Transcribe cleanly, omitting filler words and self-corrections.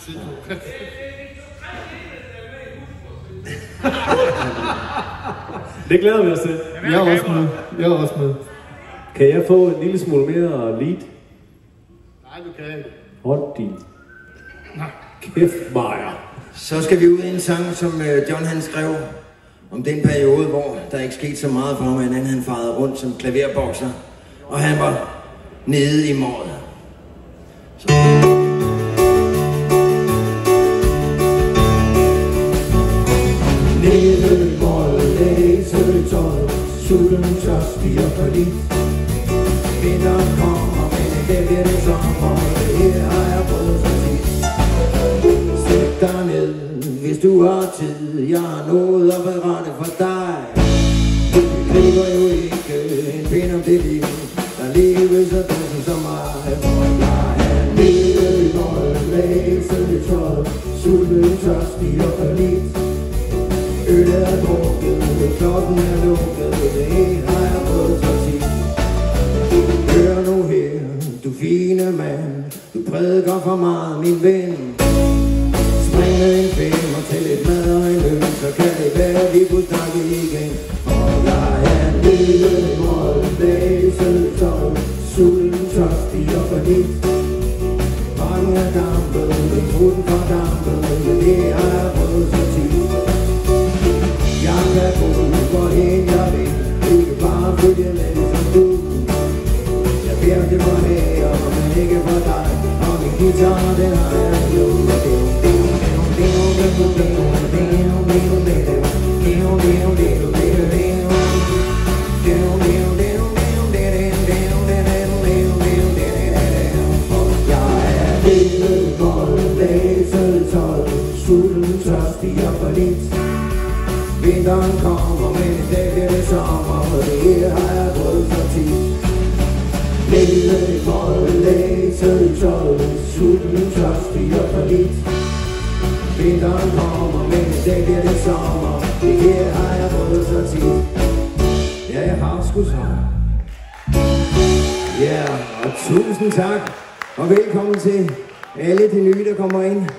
tid. Det glæder vi os til. Jeg er også med. Kan jeg få en lille smule mere lead? Nej, du kan ikke. Hold din kæft, Maja. Så skal vi ud i en sang, som John han skrev om den periode, hvor der ikke skete så meget for ham, end han farede rundt som klaverbokser, og han var nede i måret. Nede i måret, læser i tøjet, sulten tørstig og forlit. Vinteren kommer, men det bliver det sommer, det her har jeg prøvet så tit. Sæt dig ned, hvis du har tid, jeg har noget at berette for dig. Vi griber jo ikke en pind om det liv, der lever så dumt som mig. For jeg er nede i måret, læser i tøjet, sulten tørstig og forlit. Øllet er drukket, klokken er lukket, det hele har jeg prøvet så tit. Hør nu her, du fine mand, du prædiker for meget, min ven. Spring med en fem og tæl lidt mad og en øl, så kan det være, vi kunne snakke igen. For jeg er nede i målet, læset tøj, sulten tørstig og forlit. Mange er dampet, men fruten for dampet, men det har jeg prøvet så tit. Jeg kan gå for hende jeg vil, ikke bare følge med som du. Jeg beder det for her, men ikke for dig, og min guitar den har jeg jo. Jeg er nede i målet, læset tøjet, sulten tørstig og forlit. Vinteren kommer, men i dag bliver det sommer, og det her har jeg prøvet så tit. Nede i målet, læset i tøjet, sulten tørstig og forlit. Vinteren kommer, men i dag bliver det sommer, det her har jeg prøvet så tit. Ja, jeg har sgu så. Ja, og tusind tak, og velkommen til alle de nye, der kommer ind.